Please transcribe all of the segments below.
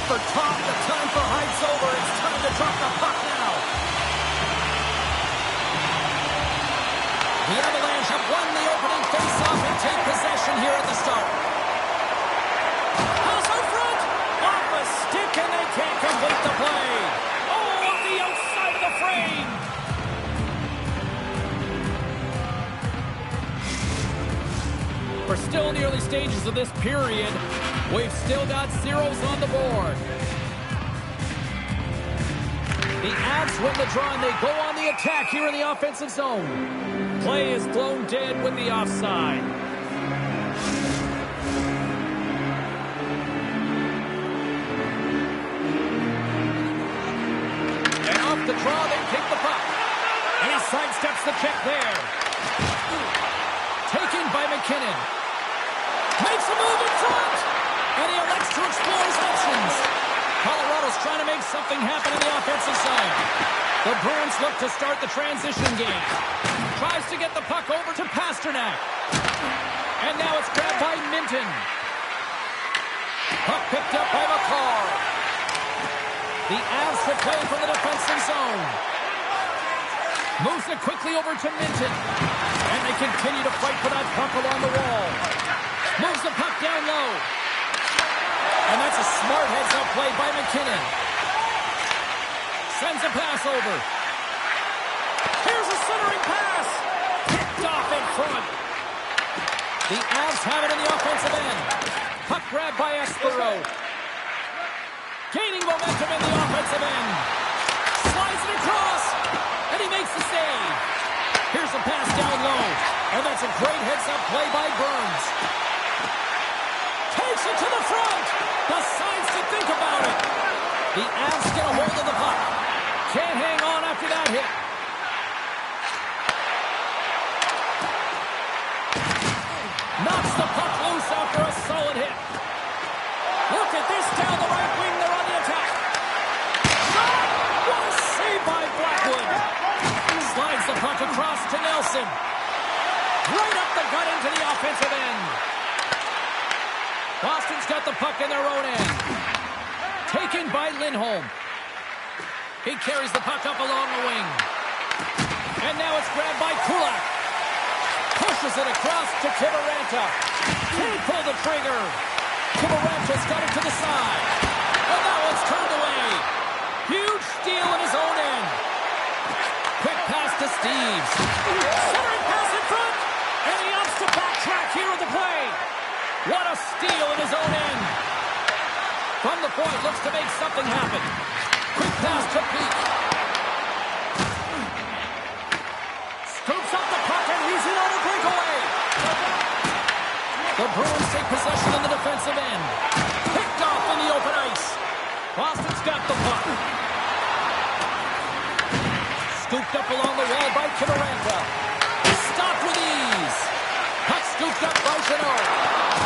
for Tom. The time for Heights over. It's time to drop the puck now. The Avalanche have won the opening face-off and take possession here at the start. Pass out front. Off a stick, and they can't complete the play. Oh, on the outside of the frame. We're still in the early stages of this period. We've still got zeros on the board. The Avs win the draw, and they go on the attack here in the offensive zone. Play is blown dead with the offside. And off the draw, they take the puck. And he sidesteps the check there. Taken by McKinnon. Makes a move in front. And he elects to explore his options. Colorado's trying to make something happen in the offensive zone. The Bruins look to start the transition game. Tries to get the puck over to Pasternak. And now it's grabbed by Minton. Puck picked up by McCall. The Avs have played from the defensive zone. Moves it quickly over to Minton. And they continue to fight for that puck along the wall. Moves the puck down low. And that's a smart heads-up play by McKinnon. Sends a pass over. Here's a centering pass. Picked off in front. The Avs have it in the offensive end. Puck grabbed by Espero. Gaining momentum in the offensive end. Slides it across. And he makes the save. Here's a pass down low. And that's a great heads-up play by Burns. Takes it to the front. Decides to think about it. The Avs get a hold of the puck. Can't hang on after that hit. Knocks the puck loose after a solid hit. Look at this down the right wing. They're on the attack. Shot! What a save by Blackwood. Slides the puck across to Nelson. Right up the gut into the offensive end. Boston's got the puck in their own end. Taken by Lindholm. He carries the puck up along the wing. And now it's grabbed by Kulak. Pushes it across to Kiviranta. Can't pull the trigger. Kiviranta's got it to the side. And now it's turned away. Huge steal in his own end. Quick pass to Steves. Centering pass in front. And he opts to backtrack here with the play. What a steal in his own end. From the point, looks to make something happen. Quick pass to Peak. Scoops up the puck, and he's in on a breakaway. The Bruins take possession in the defensive end. Picked off in the open ice. Boston's got the puck. Scooped up along the wall by Kiviranta. Stopped with ease. Puck scooped up by Jeannot.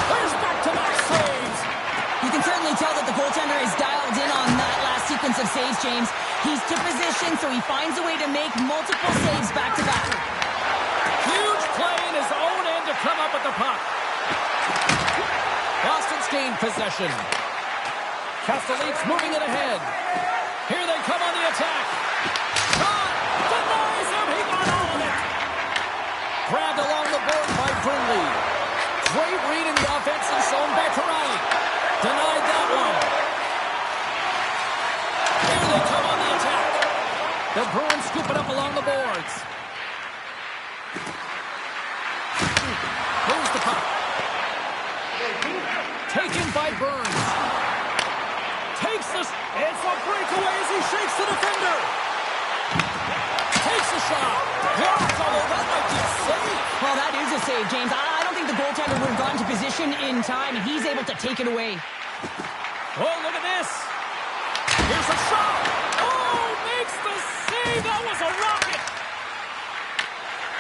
There's back-to-back saves. You can certainly tell that the goaltender is dialed in on that last sequence of saves, James. He's to position, so he finds a way to make multiple saves back-to-back. Huge play in his own end to come up with the puck. Boston's gained possession. Castelline's moving it ahead. Here they come on the attack. Shot! Denies him! He got all of it! Grabbed along the board by Brindley. Great read in the offensive zone by Karani. Denied that one. Here they come on the attack. The Bruins scoop it up along the boards. Moves the puck. Taken by Burns. Takes this. It's a breakaway as he shakes the defender. Takes a shot. Blocked, although that might be a save. Well, that is a save, James. I don't think the goaltender would have gotten to position in time, and he's able to take it away. Oh, look at this. Here's a shot. Oh, makes the save. That was a rocket.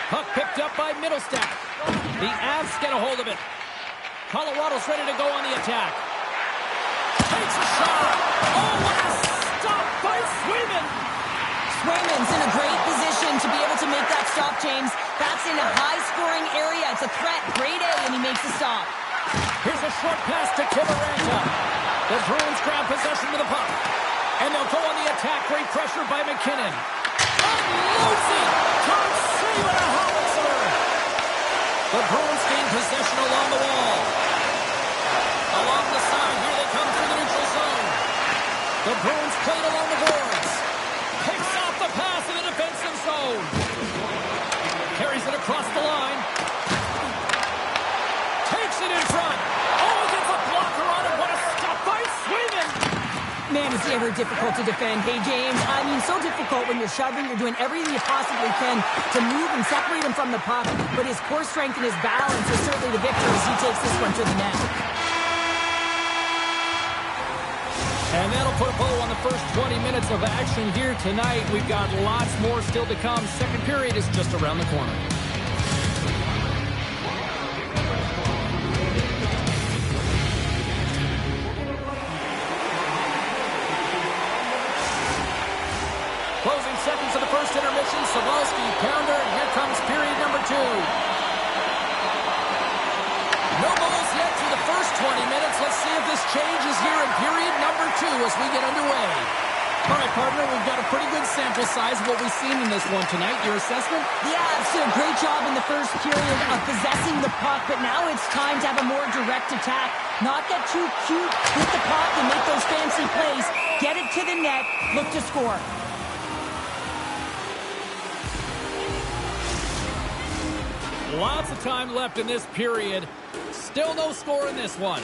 Puck picked up by Middlestat. The Avs get a hold of it. Colorado's ready to go on the attack. Takes a shot. Oh, what a stop by Swayman. Swayman's in a great position to be able to make that stop, James. That's in a high-scoring area. It's a threat. Grade A, and he makes a stop. Here's a short pass to Kivaranta. The Bruins grab possession of the puck. And they'll go on the attack. Great pressure by McKinnon. Unloads it. Can't save it, a howitzer. The Bruins gain possession along the wall. Along the side, here they come through the neutral zone. The Bruins play it along the boards. Picks off the pass in the defensive zone. Carries it across the line. Takes it in front. Oh, gets a blocker on it. What a stop by Swayman. Man, is he ever difficult to defend. Hey, James, I mean, so difficult when you're shoving. You're doing everything you possibly can to move and separate him from the puck. But his core strength and his balance is certainly the victor as he takes this one to the net. And that'll put a bow on the first 20 minutes of action here tonight. We've got lots more still to come. Second period is just around the corner. Closing seconds of the first intermission. Savalsky, pounder, and here comes period number 2. No goals yet through the first 20 minutes. Let's see if this changes here in period number 2 as we get underway. All right, partner, we've got a pretty good sample size of what we've seen in this one tonight. Your assessment? Yeah, so great job in the first period of possessing the puck, but now it's time to have a more direct attack. Not get too cute with the puck and make those fancy plays. Get it to the net, look to score. Lots of time left in this period. Still no score in this one.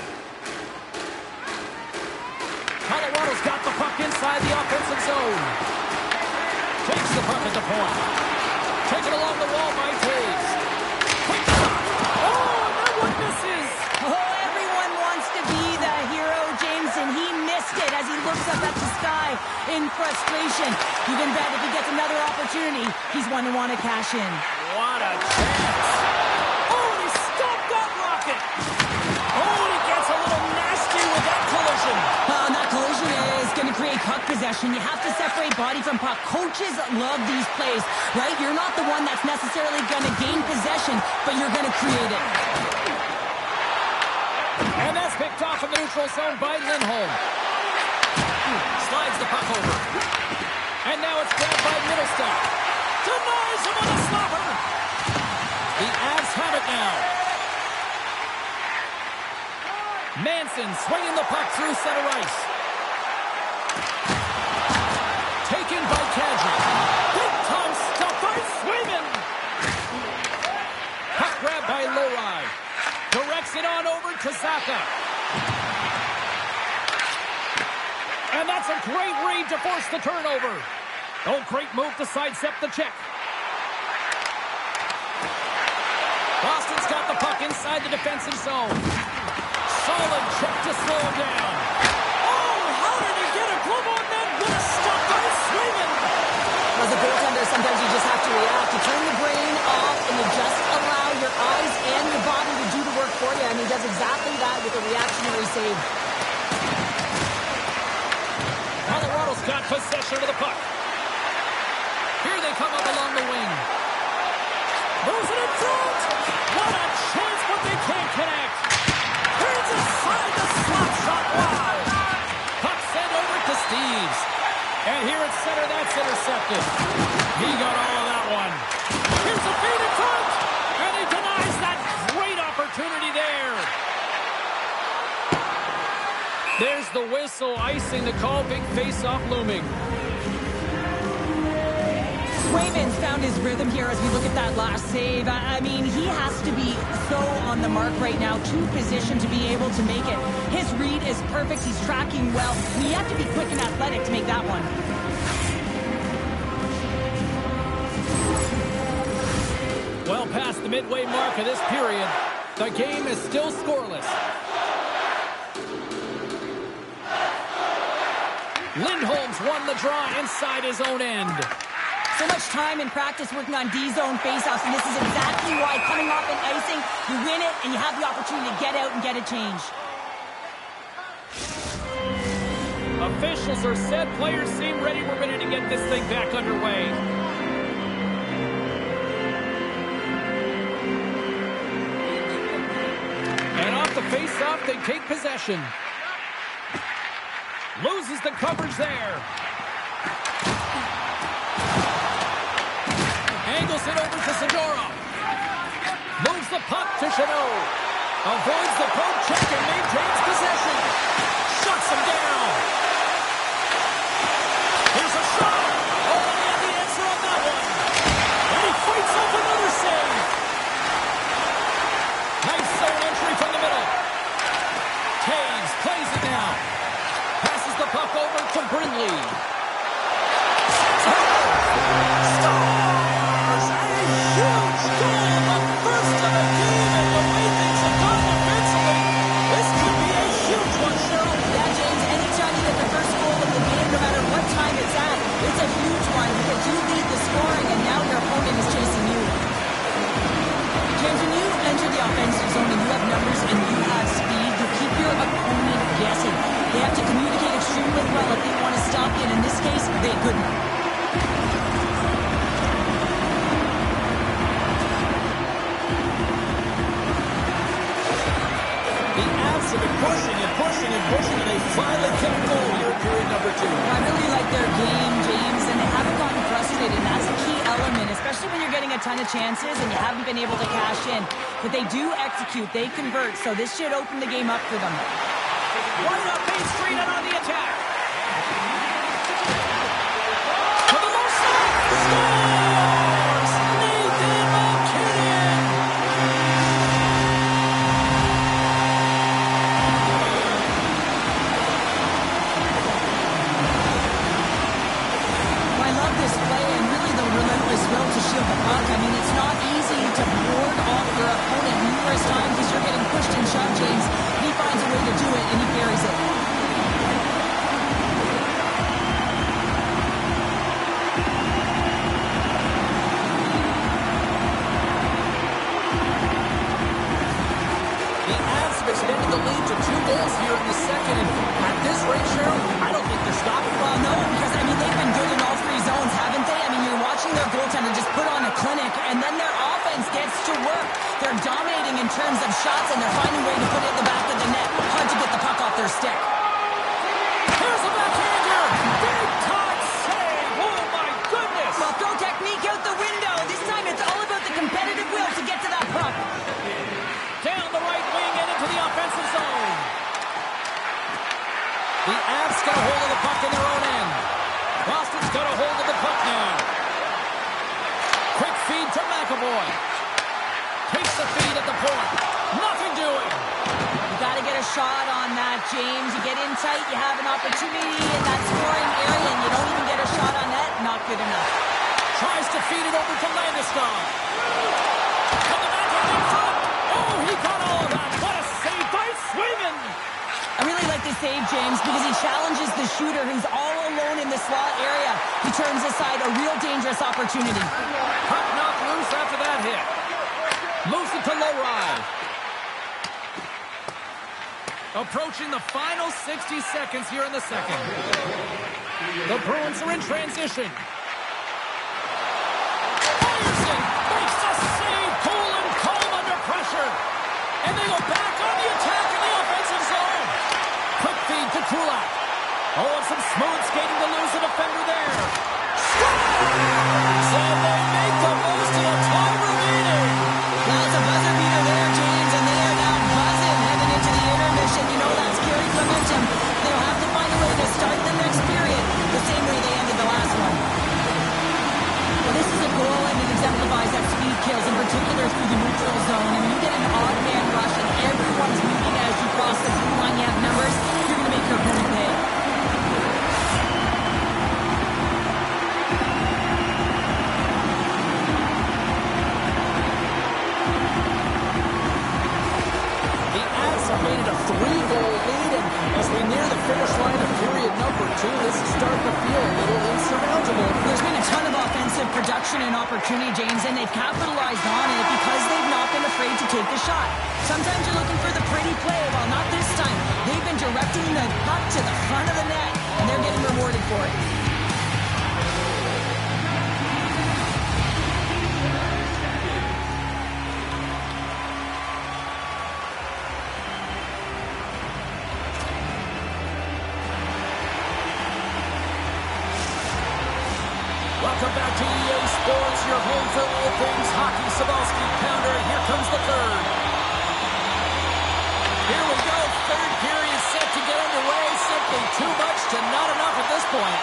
Colorado's got the puck inside the offensive zone. Takes the puck at the point. Taken along the wall by Taves. Quick shot. Oh, and that one misses. Oh, everyone wants to be the hero, James, and he missed it as he looks up at the sky in frustration. You can bet if he gets another opportunity, he's one to want to cash in. What a chance. Oh, he stopped that rocket. Oh, and he gets a little nasty with that collision. That collision is going to create puck possession. You have to separate body from puck. Coaches love these plays, right? You're not the one that's necessarily going to gain possession, but you're going to create it. And that's picked off in the neutral zone by Lindholm. Slides the puck over. And now it's grabbed by Middlestat. Denies him on a slapper. The Avs have it now. Manson swinging the puck through center ice. Taken by Kadri. Big time stuff by Swayman. Puck grabbed by Lohrei. Directs it on over to Zacha. And that's a great read to force the turnover. Oh, great move to sidestep the check. Boston's got the puck inside the defensive zone. Solid check to slow him down. Oh, how did he get a glove on that? What a stop by Swayman. As a goaltender, sometimes you just have to react. You turn the brain off and you just allow your eyes and your body to do the work for you. And he does exactly that with a reactionary save. Colorado's got possession of the puck. Here they come up along the wing. Moves it in front. What a chance, but they can't connect. Turns aside the slap shot. Wow. Puck sent over to Steves. And here at center, that's intercepted. He got all of that one. Here's a feed in front. And he denies that great opportunity there. There's the whistle, icing the call. Big face-off looming. Swayman's found his rhythm here as we look at that last save. I mean, he has to be so on the mark right now, too positioned to be able to make it. His read is perfect. He's tracking well. And you have to be quick and athletic to make that one. Well past the midway mark of this period, the game is still scoreless. Lindholm's won the draw inside his own end. So much time in practice working on D-zone faceoffs, and this is exactly why coming off an icing, you win it, and you have the opportunity to get out and get a change. Officials are set. Players seem ready. We're ready to get this thing back underway. And off the face-off, they take possession. Loses the coverage there. Angles it over to Sadorov. Moves the puck to Chanot. Avoids the poke check and maintains possession. Shuts him down. Here's a shot. Oh, and he had the answer on that one. And he fights off another save. Nice zone entry from the middle. Taves plays it now. Passes the puck over to Brindley. Scores! A huge goal, the first of the game, and the way things have gone offensively, this could be a huge one, Cheryl. Yeah, James, anytime you get the first goal of the game, no matter what time it's at, it's a huge one because you lead the scoring and now your opponent is chasing you. James, when you enter the offensive zone and you have numbers and you have speed, you keep your opponent guessing. They have to communicate extremely well if they want to stop you, and in this case, they couldn't. Have been pushing and pushing and pushing, and they finally get a goal here in period number 2. I really like their game, James, and they haven't gotten frustrated, and that's a key element, especially when you're getting a ton of chances and you haven't been able to cash in. But they do execute, they convert, so this should open the game up for them. Running up Main Street and on the attack. To the left side. Scores! Nathan McKinnon! Relentless will to shield the puck. I mean, it's not easy to ward off your opponent numerous times as you're getting pushed and shoved, James. He finds a way to do it, and he carries it. The Avs have extended the lead to 2 goals here in the second, and at this rate, Cheryl, I don't think they're stopping. Well, no, because, I mean, they've been good in all 3 zones, haven't they? I mean, you're watching their goaltender just put on a clinic, and then their offense gets to work. They're dominating in terms of shots, and they're finding a way to put it in the back of the net. Hard to get the puck off their stick. Here's a backhander! Big time save! Oh, my goodness! Well, throw technique out the window. This time it's all about the competitive will to get to that puck. Down the right wing and into the offensive zone. The Avs got a hold of the puck in their own end. Boston's got a hold of the puck now. Quick feed to McAvoy. Takes the feed at the point. Nothing doing. You got to get a shot on that, James. You get in tight, you have an opportunity in that scoring area, and you don't even get a shot on net. Not good enough. Tries to feed it over to Landeskog. Coming back in front. Oh, he got all of that. What a save by Swayman. I really like this save, James, because he challenges the shooter who's all alone in the slot area. He turns aside a real dangerous opportunity. Puck knocked loose after that hit. Moves it to Lowry. Approaching the final 60 seconds here in the second. The Bruins are in transition. Ryerson makes the save. Cool and calm under pressure. And they go back on the attack in the offensive zone. Quick feed to Kulak. Oh, and some smooth skating to lose a defender there. Scores! And they make the most of the time remaining. Well, it's a buzzer beater there, James, and they are now buzzing heading into the intermission. You know that's carried momentum. They'll have to find a way to start the next period the same way they ended the last one. Well, this is a goal, and it exemplifies that speed kills, in particular through the neutral zone. And when you get an odd man rush and everyone's moving as you cross the blue line, you have numbers, you're going to make your opponent pay. Made it a 3-goal lead, and as we near the finish line of period number 2, this is starting to feel a little insurmountable. There's been a ton of offensive production and opportunity, James, and they've capitalized on it because they've not been afraid to take the shot. Sometimes you're looking for the pretty play. Well, not this time. They've been directing the puck to the front of the net, and they're getting rewarded for it. for all things hockey, Sabalski pounder. Here comes the third. Here we go. Third period set to get underway. Simply too much to not enough at this point.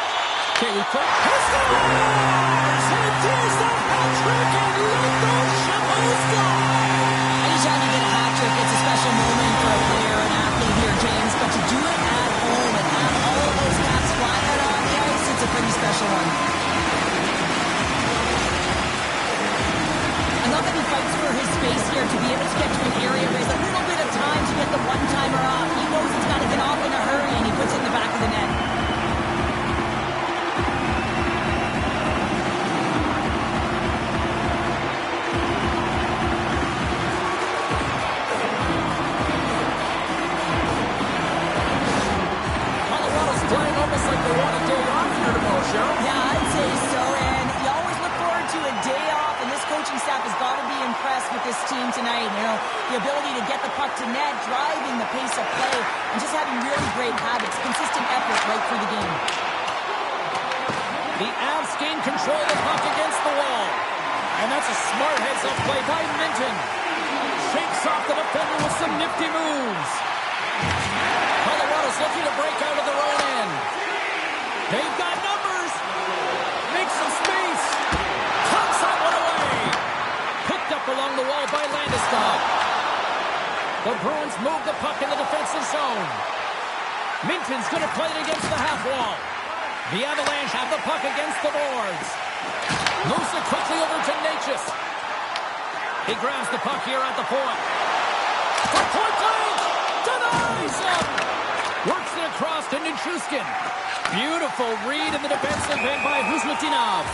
Okay, we play. He scores! It is a hat trick and Nhl Anytime you get a hat trick, it's a special moment for a player, an athlete here, James. But to do it at home and have all of those caps flying out on the ice, it's a pretty special one. I love that he fights for his space here to be able to get to an area where there's a little bit of time to get the one-timer off. He knows he's got to get off in a hurry, and he puts it in the back of the net. Colorado's playing almost like they want a day off here tomorrow, Cheryl. Yeah, I'd say so, and you always look forward to a day off, and this coaching staff has got to be impressed with this team tonight. You know, the ability to get the puck to net, driving the pace of play, and just having really great habits, consistent effort right through the game. The Avs gain control of the puck against the wall. And that's a smart heads-up play by Minton. Shakes off the defender with some nifty moves. Colorado's looking to break out of their own end. They've got numbers. Makes some space. Tucks that one away. Picked up along the wall by Landeskog. The Bruins move the puck in the defensive zone. Minton's going to play it against the half wall. The Avalanche have the puck against the boards. Moves it quickly over to Natchez. He grabs the puck here at the point. For point blank! Denies him! Works it across to Nichushkin. Beautiful read in the defensive end by Husmatinov.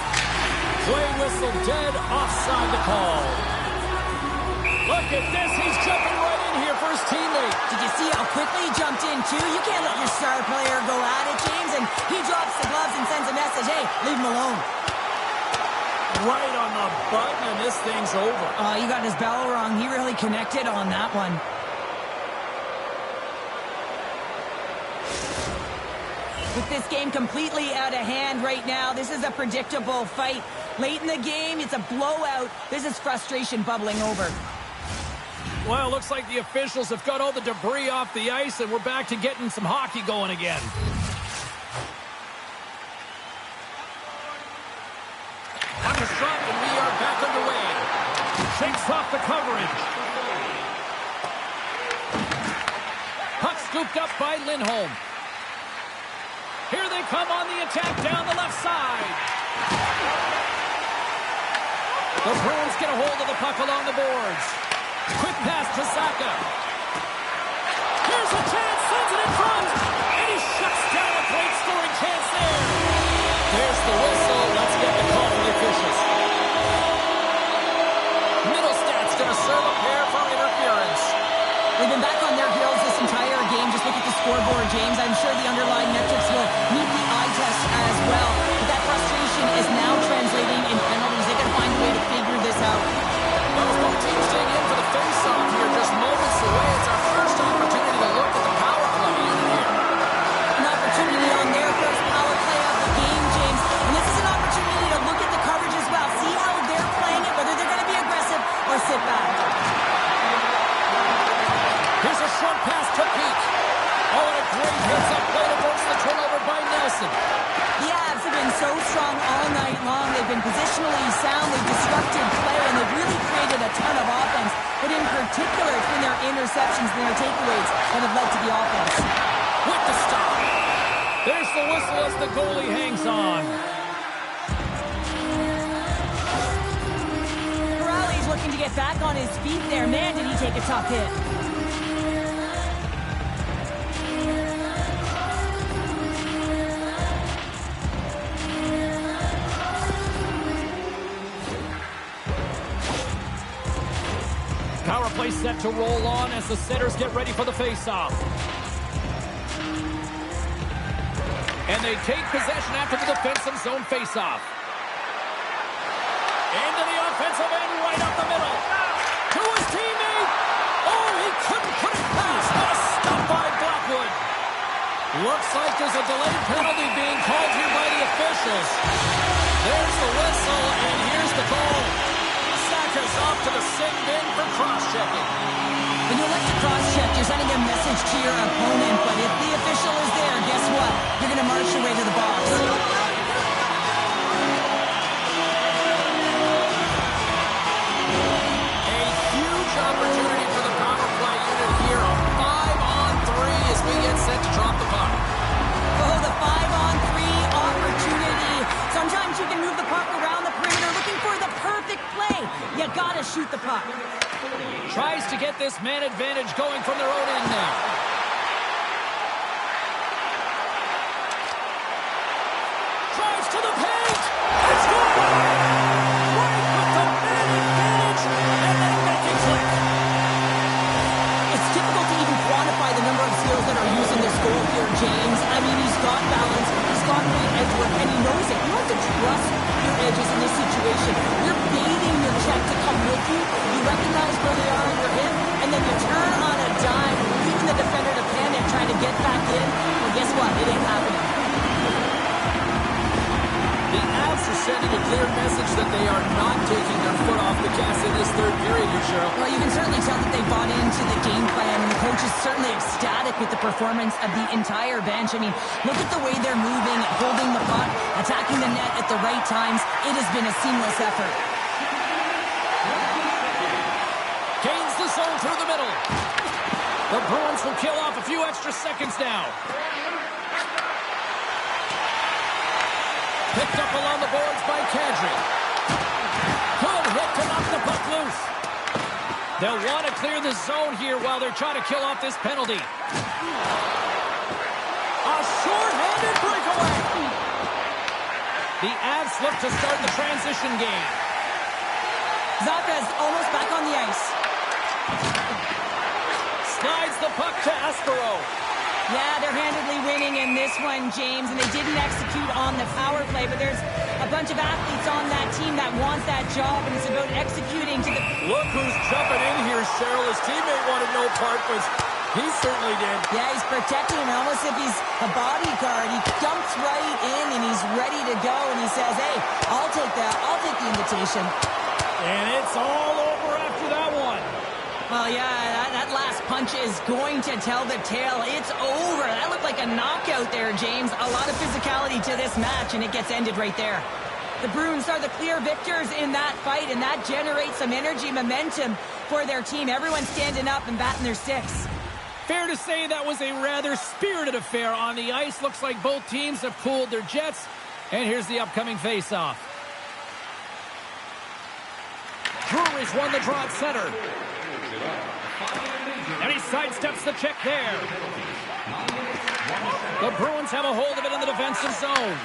Play whistle dead, offside the call. Look at this, he's jumping right in here for his teammate. Did you see how quickly he jumped in, too? You can't let your star player go at it, James, and he drops the gloves and sends a message, hey, leave him alone. Right on the button, and this thing's over. Oh, you got his bell wrong. He really connected on that one. With this game completely out of hand right now, this is a predictable fight. Late in the game, it's a blowout. This is frustration bubbling over. Well, looks like the officials have got all the debris off the ice, and we're back to getting some hockey going again. On the shot, and we are back underway. Shakes off the coverage. Puck scooped up by Lindholm. Here they come on the attack down the left side. The Bruins get a hold of the puck along the boards. Quick pass to Saka. Here's a chance, sends it in front, and he shuts down a great scoring chance there. There's the whistle. Let's get the call from the officials. Middlestad's going to serve a pair for interference. They've been back on their heels this entire game. Just look at the scoreboard, James. I'm sure the underlying metrics will meet the eye test as well. But that frustration is now translating in penalties. They've got to find a way to figure this out. Well, both teams staying in for the face-off here, just moments away. It's our first opportunity to look at the power play in here. An opportunity on their first power play of the game, James. And this is an opportunity to look at the coverage as well. See how they're playing it, whether they're going to be aggressive or sit back. Here's a short pass to Peak. Oh, and a great hits-up play to force the turnover by Nelson. The Avs have been so strong all night long. They've been positionally sound. They've disrupted play, and they've really created a ton of offense. But in particular, it's been their interceptions and their takeaways that have led to the offense. With the stop. There's the whistle as the goalie hangs on. Corrali's looking to get back on his feet there. Man, did he take a tough hit. Power play set to roll on as the setters get ready for the face-off. And they take possession after the defensive zone face-off. Into the offensive end, right up the middle. To his teammate. Oh, he couldn't put it past. What a stop by Blackwood. Looks like there's a delayed penalty being called here by the officials. There's the whistle, and here's the goal. is off to the sin bin for cross-checking. When you elect to cross-check, you're sending a message to your opponent, but if the official is there, guess what? You're going to march your way to the box. A huge opportunity for the power play unit here. A 5-on-3 as we get set to drop the puck. Oh, the 5-on-3 opportunity. Sometimes you can move the puck around the perimeter looking for the perfect play. You got to shoot the puck. Tries to get this man advantage going from their own end now. Drives to the paint. It's good. Right with the man advantage. And then making click. It's difficult to even quantify the number of skills that are using this goal here, James. I mean, he's got balance, he's got great edge work, and he knows it. You have to trust your edges in this situation. You're baiting your check to come with you. You recognize where they are on your hip, and then you turn on a dime, leaving the defender to panic, trying to get back in. Well, guess what? It ain't happening. The Avs are sending a clear message that they are not taking their foot off the gas in this third period here, Cheryl. Well, you can certainly tell that they bought into the game plan, and the coach is certainly ecstatic with the performance of the entire bench. I mean, look at the way they're moving, holding the puck, attacking the net at the right times. It has been a seamless effort. Gains the zone through the middle. The Bruins will kill off a few extra seconds now. Picked up along the boards by Kadri. Good hit to knock the puck loose. They'll want to clear the zone here while they're trying to kill off this penalty. A short-handed breakaway. The Avs look to start the transition game. Zacha's almost back on the ice. Slides the puck to Aspero. Yeah, they're handedly winning in this one, James, and they didn't execute on the power play, but there's a bunch of athletes on that team that want that job, and it's about executing to the... Look who's jumping in here, Cheryl. His teammate wanted no part, but he certainly did. Yeah, he's protecting him almost if he's a bodyguard. He dumps right in, and he's ready to go, and he says, hey, I'll take that. I'll take the invitation. And it's all over after that one. Well, yeah, that last punch is going to tell the tale. It's over. That looked like a knockout there, James. A lot of physicality to this match, and it gets ended right there. The Bruins are the clear victors in that fight, and that generates some energy, momentum for their team. Everyone standing up and batting their sticks. Fair to say that was a rather spirited affair on the ice. Looks like both teams have cooled their jets. And here's the upcoming face-off. Drury's won the draw at center. And he sidesteps the check there. The Bruins have a hold of it in the defensive zone.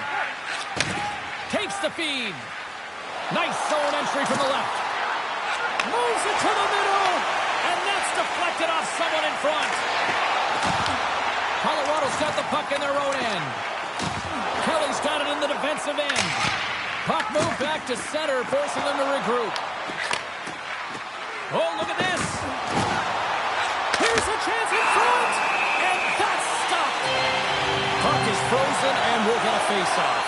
Takes the feed. Nice zone entry from the left. Moves it to the middle. And that's deflected off someone in front. Colorado's got the puck in their own end. Kelly's got it in the defensive end. Puck moved back to center, forcing them to regroup. Oh, look at this. Here's a chance in front. And that's stopped. Puck is frozen and we'll get a face-off.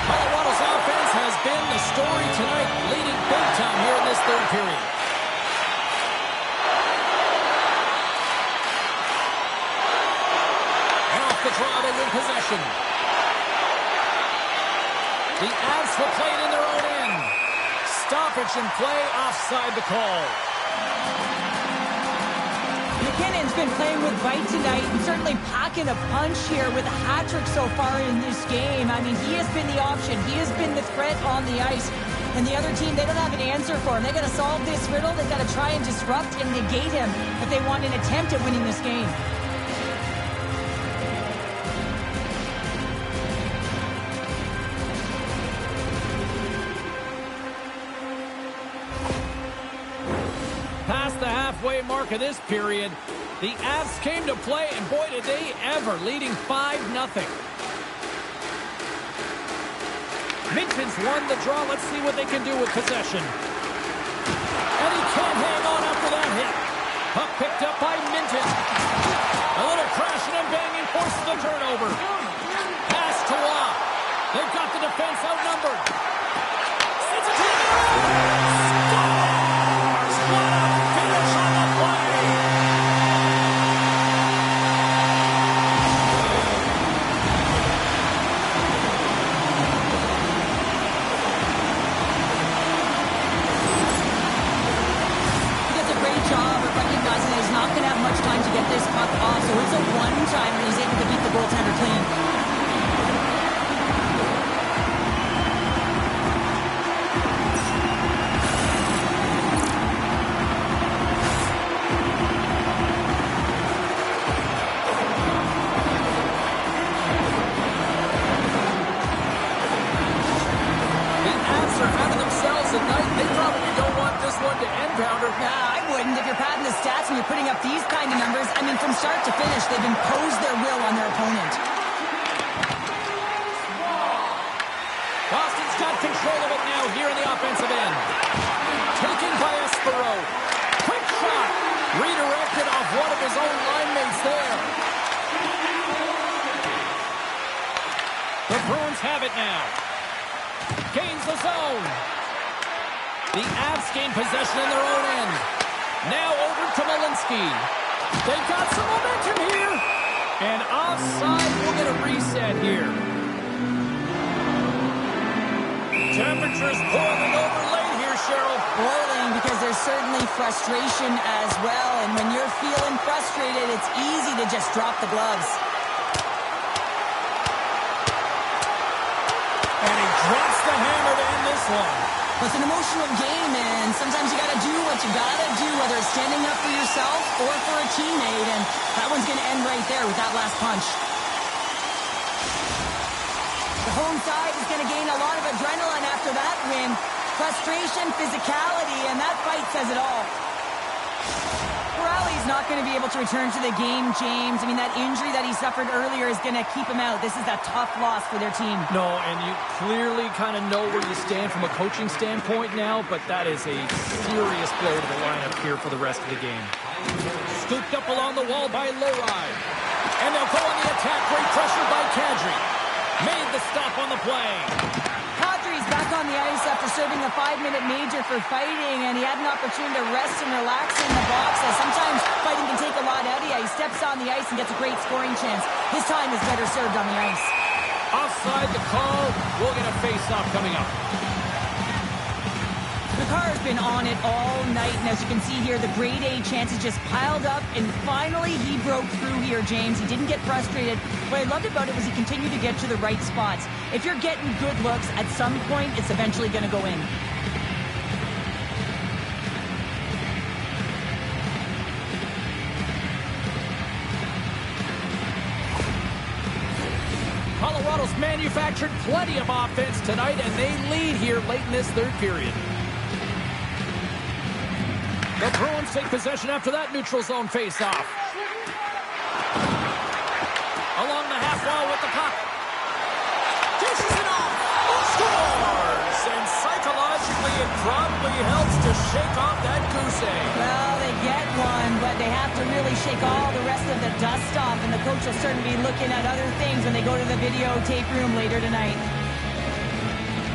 Colorado's offense has been the story tonight, leading big time here in this third period. And off the draw, they win possession. The Avs will play it in their own end. Stoppage in play, offside the call. McKinnon's been playing with bite tonight and certainly packing a punch here with a hat-trick so far in this game. I mean, he has been the option. He has been the threat on the ice. And the other team, they don't have an answer for him. They got to solve this riddle. They got to try and disrupt and negate him if they want an attempt at winning this game. Past the halfway mark of this period, the Avs came to play, and boy, did they ever, leading 5-0. Minton's won the draw. Let's see what they can do with possession. And he can't hang on after that hit. Puck picked up by Minton. A little crashing and banging forces the turnover. Pass to Waugh. They've got the defense outnumbered. Sends it to the middle. job of recognizing that he's not going to have much time to get this puck off. So it's a one-time and he's able to beat the goaltender clean. You're putting up these kind of numbers. I mean, from start to finish, they've imposed their will on their opponent. Boston's got control of it now here in the offensive end. Taken by Espero. Quick shot. Redirected off one of his own line mates there. The Bruins have it now. Gains the zone. The Avs gain possession in their own end. Now over to Malinsky. They've got some momentum here. And offside, we'll get a reset here. Temperatures boiling over late here, Cheryl. Boiling because there's certainly frustration as well. And when you're feeling frustrated, it's easy to just drop the gloves. And he drops the hammer to end this one. It's an emotional game, and sometimes you got to do what you got to do, whether it's standing up for yourself or for a teammate, and that one's going to end right there with that last punch. The home side is going to gain a lot of adrenaline after that win. Frustration, physicality, and that fight says it all. Corrali's not going to be able to return to the game, James. I mean, that injury that he suffered earlier is going to keep him out. This is a tough loss for their team. No, and you clearly kind of know where you stand from a coaching standpoint now, but that is a serious blow to the lineup here for the rest of the game. Scooped up along the wall by Leroy. And they'll go on the attack. Great pressure by Kadri. Made the stop on the play. Kadri's back on the ice after serving a 5-minute major for fighting, and he had an opportunity to rest and relax in the box. As sometimes fighting can take a lot out of you. He steps on the ice and gets a great scoring chance. His time is better served on the ice. Offside the call. We'll get a face-off coming up. The car's been on it all night, and as you can see here, the grade A chances just piled up, and finally he broke through here, James. He didn't get frustrated. What I loved about it was he continued to get to the right spots. If you're getting good looks, at some point, it's eventually going to go in. Colorado's manufactured plenty of offense tonight, and they lead here late in this third period. The Bruins take possession after that neutral zone face-off. Along the half wall with the puck. Dishes it off. Scores! And psychologically, it probably helps to shake off that goose egg. Well, they get one, but they have to really shake all the rest of the dust off, and the coach will certainly be looking at other things when they go to the videotape room later tonight.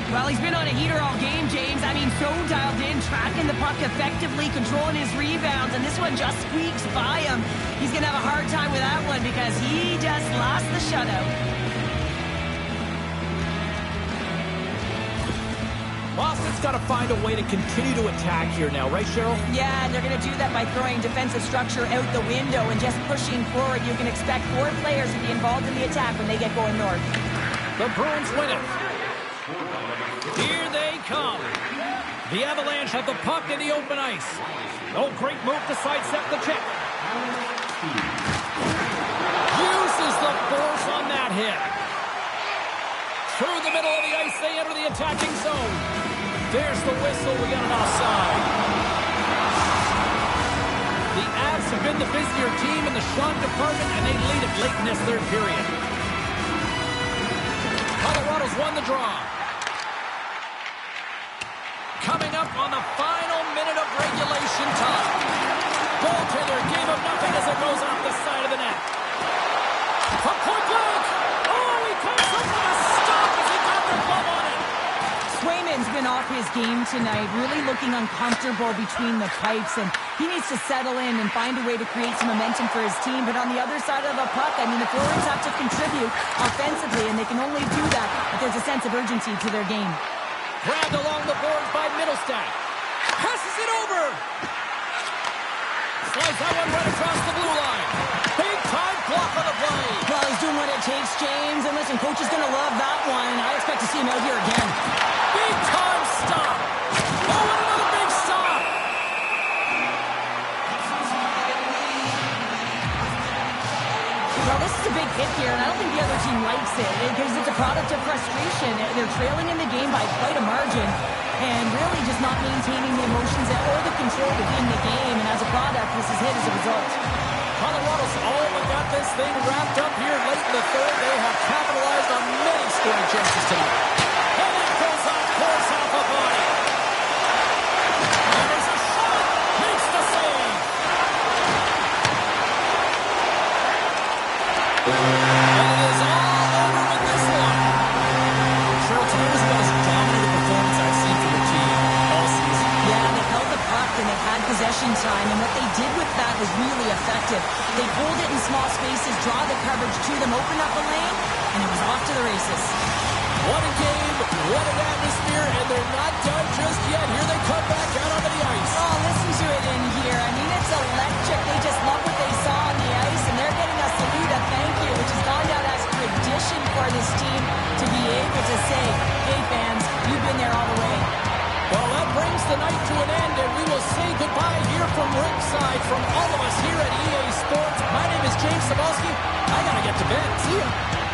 Well, he's been on a heater all game, James. I mean, so dialed in, tracking the puck effectively, controlling his rebounds, and this one just squeaks by him. He's going to have a hard time with that one because he just lost the shutout. Boston's got to find a way to continue to attack here now, right, Cheryl? Yeah, and they're going to do that by throwing defensive structure out the window and just pushing forward. You can expect 4 players to be involved in the attack when they get going north. The Bruins win it. Here they come. The Avalanche have the puck in the open ice. Oh, great move to sidestep the check. Uses the force on that hit. Through the middle of the ice, they enter the attacking zone. There's the whistle. We got an offside. The Avs have been the busier team in the shot department, and they lead it late in this third period. Colorado's won the draw. Coming up on the final minute of regulation time. Goaltender gave him nothing as it goes off the side of the net. From point blank. Oh, he comes up with a stop as he got the glove on it. Swayman's been off his game tonight, really looking uncomfortable between the pipes, and he needs to settle in and find a way to create some momentum for his team. But on the other side of the puck, I mean, the forwards have to contribute offensively, and they can only do that if there's a sense of urgency to their game. Grabbed along the boards by Middlestat. Passes it over. Drives that one right across the blue line. Big time block on the play. Well, he's doing what it takes, James. And listen, coach is going to love that one. I expect to see him out here again. Big time stop. Oh, and another big stop. Well, this is a big hit here, and I don't think the other team likes it because it's a product of frustration. They're trailing in the game by quite a margin and really just not maintaining the emotions or the control within the game. And as a product, this is hit as a result. Colorado's all but got this thing wrapped up here late in the third. They have capitalized on many scoring chances tonight. And it goes off course off a body. And there's a shot. Makes the save. And it is all over with this one. Sure, tonight was about as dominant a performance I've seen from the team all season. Yeah, they held the puck and they had possession time, and what they did with that was really effective. They pulled it in small spaces, draw the coverage to them, open up a lane, and it was off to the races. What a game, what an atmosphere, and they're not done just yet. Here they come back out onto the ice. Oh, listen to it in here. I mean, it's electric. They just love what they saw on the ice, and they're getting a salute, a thank you, which has gone down as tradition for this team to be able to say, hey, fans, you've been there all the way. Well, that brings the night to an end, and we will say goodbye here from ringside from all of us here at EA Sports. My name is James Cebulski. I got to get to bed. See ya.